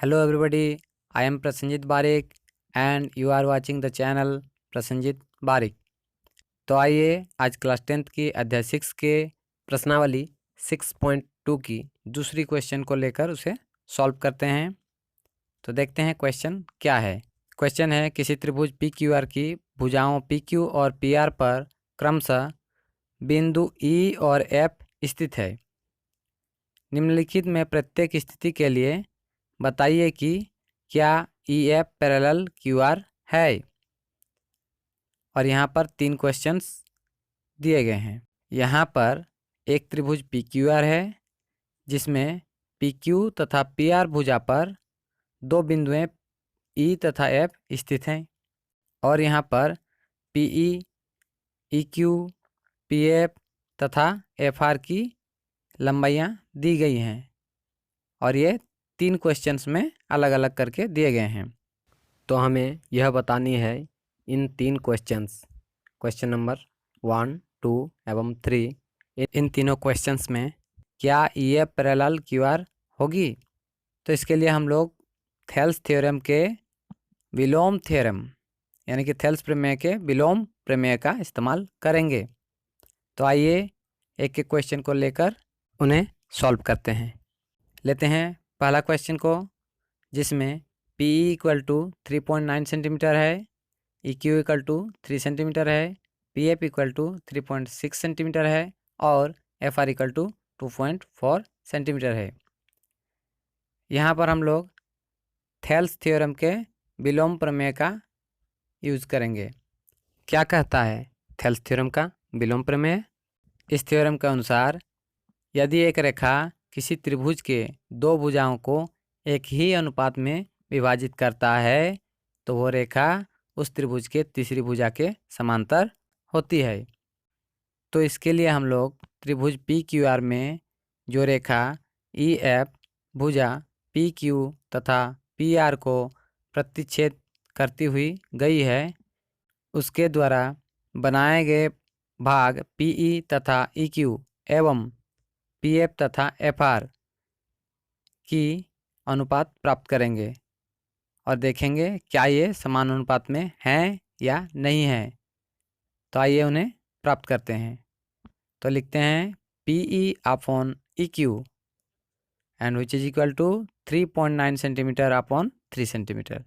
Hello everybody, I am Prasenjit Barik and you are watching the channel Prasannajit बारिक। तो आइए आज class 10th की अध्याय 6 के प्रश्नावली 6.2 की दूसरी क्वेश्चन को लेकर उसे सॉल्व करते हैं। तो देखते हैं क्वेश्चन क्या है। क्वेश्चन है किसी त्रिभुज पी क्यू आर की भुजाओं पी क्यू और पी आर पर क्रमशः बिंदु ई और एफ स्थित है। निम्नलिखित में प्रत्येक स्थिति के लिए बताइए कि क्या E F parallel Q R है। और यहाँ पर 3 क्वेश्चंस दिए गए हैं। यहाँ पर एक त्रिभुज पी क्यू आर है जिसमें पी क्यू तथा पी आर भुजा पर 2 बिंदुएं ई तथा एफ स्थित हैं। और यहाँ पर P E, E Q, P F तथा एफ आर की लंबाइयाँ दी गई हैं और ये 3 क्वेश्चंस में अलग अलग करके दिए गए हैं। तो हमें यह बतानी है इन 3 क्वेश्चंस, क्वेश्चन नंबर 1, 2 एवं 3, इन तीनों क्वेश्चंस में क्या E F parallel Q R होगी। तो इसके लिए हम लोग थेल्स थ्योरम के विलोम थ्योरम यानी कि थेल्स प्रमेय के विलोम प्रमेय का इस्तेमाल करेंगे। तो आइए एक एक क्वेश्चन को लेकर उन्हें सॉल्व करते हैं। लेते हैं पहला क्वेश्चन को, जिसमें P E equal to 3.9 centimetre है, E Q equal to 3 centimetre है, P F equal to 3.6 centimetre है और F R equal to 2.4 centimetre है। यहाँ पर हम लोग थेल्स थ्योरम के विलोम प्रमेय का यूज करेंगे। क्या कहता है थेल्स थ्योरम का विलोम प्रमेय? इस थ्योरम के अनुसार यदि एक रेखा किसी त्रिभुज के 2 भुजाओं को एक ही अनुपात में विभाजित करता है तो वो रेखा उस त्रिभुज के तीसरी भुजा के समांतर होती है। तो इसके लिए हम लोग त्रिभुज पी क्यू आर में जो रेखा ई एफ भुजा पी क्यू तथा पी आर को प्रतिच्छेद करती हुई गई है उसके द्वारा बनाए गए भाग पी ई तथा ई क्यू एवं पी एफ तथा एफ आर की अनुपात प्राप्त करेंगे और देखेंगे क्या ये समान अनुपात में हैं या नहीं है। तो आइए उन्हें प्राप्त करते हैं। तो लिखते हैं P E upon E Q and which is equal to 3.9 centimetre upon 3 centimetre.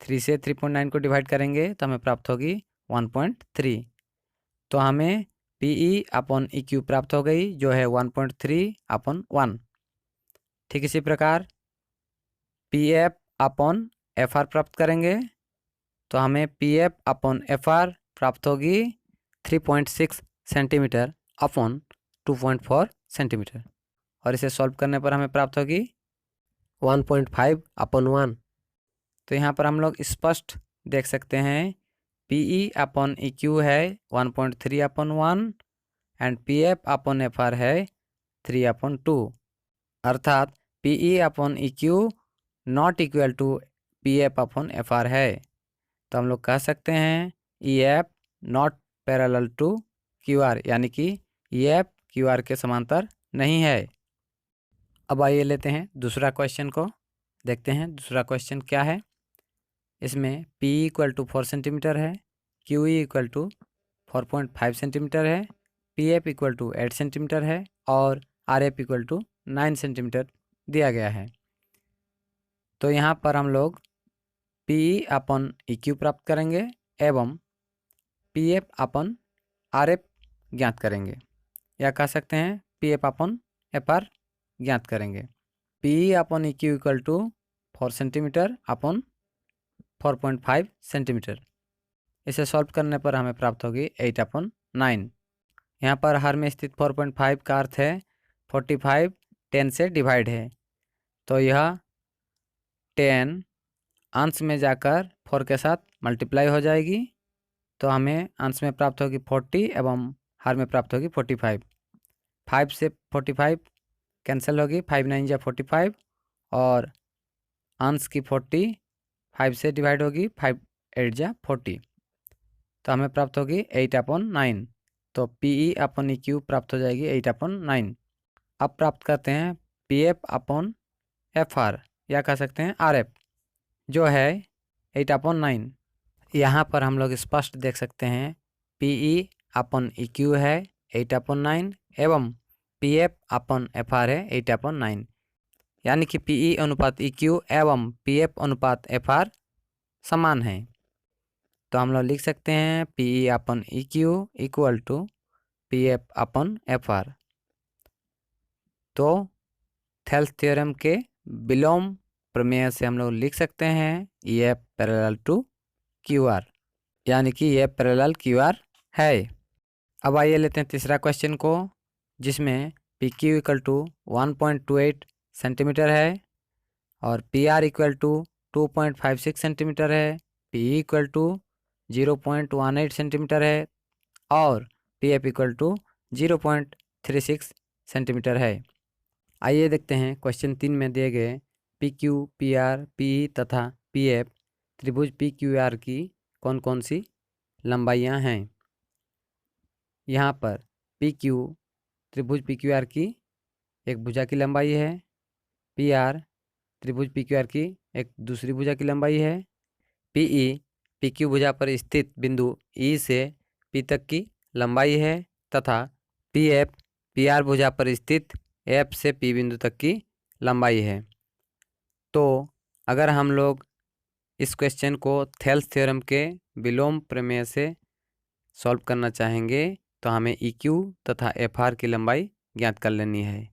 3 से 3.9 को डिवाइड करेंगे तो हमें प्राप्त होगी 1.3। तो हमें P E upon E Q प्राप्त हो गई जो है 1.3 अपॉन 1। ठीक इसी प्रकार P F upon F are प्राप्त करेंगे तो हमें P F upon F are प्राप्त होगी 3.6 सेंटीमीटर अपॉन 2.4 सेंटीमीटर। और इसे सॉल्व करने पर हमें प्राप्त होगी 1.5 अपॉन 1। तो यहाँ पर हम लोग स्पष्ट देख सकते हैं P E upon E Q है 1.3 upon 1 and P F upon F R है 3 अपॉन 2, अर्थात P E upon E Q not equal to P F upon F R है। तो हम लोग कह सकते हैं E F not parallel to Q R, यानी कि ई एफ क्यू आर के समांतर नहीं है। अब आइए लेते हैं दूसरा क्वेश्चन को, देखते हैं दूसरा क्वेश्चन क्या है। इसमें पी इक्वल टू 4 सेंटीमीटर है, Q E equal to 4.5 centimetre है, P F equal to 8 centimetre है और R F equal to 9 centimetre दिया गया है। तो यहाँ पर हम लोग P E upon E Q प्राप्त करेंगे एवं P F upon R F ज्ञात करेंगे, या कह सकते हैं P F upon F R ज्ञात करेंगे। P E upon E Q equal to 4 centimetre upon 4.5 centimetre. इसे सॉल्व करने पर हमें प्राप्त होगी 8 अपॉन 9। यहाँ पर हर में स्थित 4.5 का अर्थ है 45 10 से डिवाइड है, तो यह 10 अंश में जाकर 4 के साथ मल्टीप्लाई हो जाएगी। तो हमें अंश में प्राप्त होगी 40 एवं हर में प्राप्त होगी 45। 5 से 45 कैंसिल होगी, 5 9 जा 45 और अंश की 40 5 से डिवाइड होगी, 5 8 जा 40। तो हमें प्राप्त होगी 8 अपॉन 9। तो P E upon E Q प्राप्त हो जाएगी 8 अपॉन 9। अब प्राप्त करते हैं P F upon F are. या कह सकते हैं RF, जो है 8/9। यहाँ पर हम लोग स्पष्ट देख सकते हैं PE/EQ है 8/9 एवं PF/FR है 8/9, यानी कि PE अनुपात EQ एवं PF अनुपात FR समान है। तो हम लोग लिख सकते हैं PE/EQ इक्वल टू PF/FR। तो थेल्स थ्योरम के विलोम प्रमेय से हम लोग लिख सकते हैं EF पैरेलल टू QR, यानी कि ये पैरेलल QR है। अब आइए लेते हैं तीसरा क्वेश्चन को, जिसमें PQ इक्वल टू 1.28 सेंटीमीटर है और PR इक्वल टू 2.56 सेंटीमीटर है, PE इक्वल टू 0.18 सेंटीमीटर है और PF इक्वल टू 0.36 सेंटीमीटर है। आइए देखते हैं क्वेश्चन 3 में दिए गए PQ, PR, PE तथा PF त्रिभुज PQR की कौन कौन सी लंबाइयाँ हैं। यहाँ पर PQ त्रिभुज PQR की एक भुजा की लंबाई है, PR त्रिभुज PQR की एक दूसरी भुजा की लंबाई है, PE PQ भुजा पर स्थित बिंदु E से P तक की लंबाई है तथा PF PR भुजा पर स्थित F से P बिंदु तक की लंबाई है। तो अगर हम लोग इस क्वेश्चन को थेल्स थ्योरम के विलोम प्रमेय से सॉल्व करना चाहेंगे तो हमें EQ तथा FR की लंबाई ज्ञात कर लेनी है।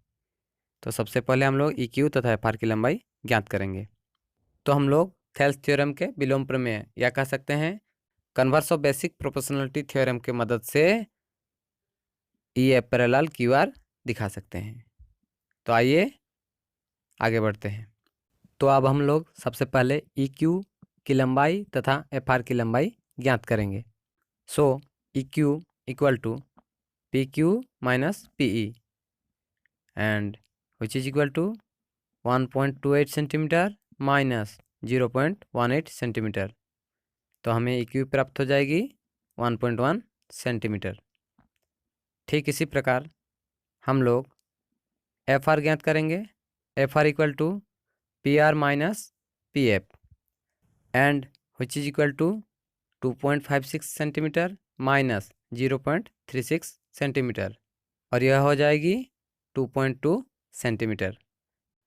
तो सबसे पहले हम लोग EQ तथा FR की लंबाई ज्ञात करेंगे। तो हम लोग थेल्स थ्योरम के विलोम प्रमेय या कह सकते हैं converse of basic proportionality theorem के मदद से EF पैरेलल QR दिखा सकते हैं। तो आइए आगे बढ़ते हैं। तो अब हम लोग सबसे पहले EQ की लंबाई तथा FR की लंबाई ज्ञात करेंगे। So EQ equal to PQ minus PE and which is equal to 1.28 centimetre minus 0.18 centimetre. तो हमें EQ प्राप्त हो जाएगी 1.1 सेंटीमीटर। ठीक इसी प्रकार हम लोग FR ज्ञात करेंगे। FR equal to PR minus PF and which is equal to 2.56 centimetre minus 0.36 centimetre और यह हो जाएगी 2.2 सेंटीमीटर।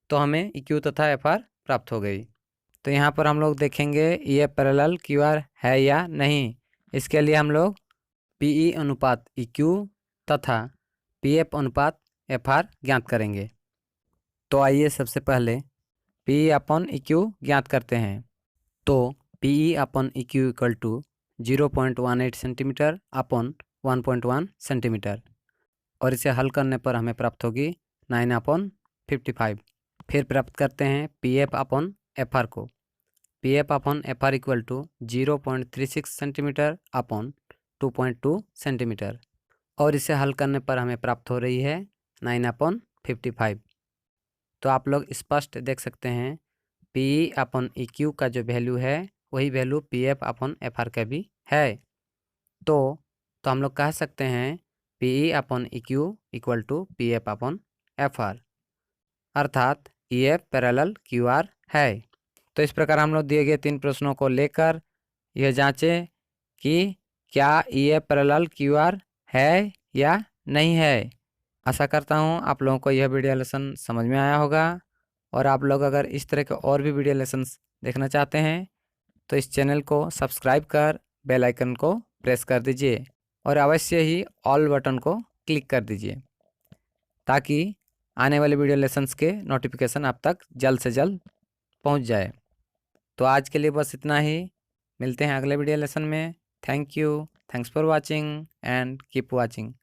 तो हमें EQ तथा FR प्राप्त हो गई। तो यहाँ पर हम लोग देखेंगे ये पैरेलल QR है या नहीं। इसके लिए हम लोग PE अनुपात EQ तथा PF अनुपात FR ज्ञात करेंगे। तो आइए सबसे पहले PE/EQ ज्ञात करते हैं। तो PE/EQ equal to 0.18 centimetre upon 1.1 centimetre और इसे हल करने पर हमें प्राप्त होगी 9/55। फिर प्राप्त करते हैं PF/FR को। PF/FR equal to 0.36 centimetre upon 2.2 centimetre और इसे हल करने पर हमें प्राप्त हो रही है 9/55। तो आप लोग स्पष्ट देख सकते हैं PE/EQ का जो वैल्यू है वही वैल्यू PF/FR का भी है। तो हम लोग कह सकते हैं PE/EQ इक्वल टू PF/FR, अर्थात EF पैरेलल QR है। तो इस प्रकार हम लोग दिए गए 3 प्रश्नों को लेकर यह जांचें कि क्या EF पैरेलल QR है या नहीं है। आशा करता हूँ आप लोगों को यह वीडियो लेसन समझ में आया होगा और आप लोग अगर इस तरह के और भी वीडियो लेसन्स देखना चाहते हैं तो इस चैनल को सब्सक्राइब कर बेल आइकन को प्रेस कर दीजिए और अवश्य ही ऑल बटन को क्लिक कर दीजिए ताकि आने वाले वीडियो लेसन्स के नोटिफिकेशन आप तक जल्द से जल्द पहुंच जाए। तो आज के लिए बस इतना ही, मिलते हैं अगले वीडियो लेसन में। Thank you, thanks for watching and keep watching.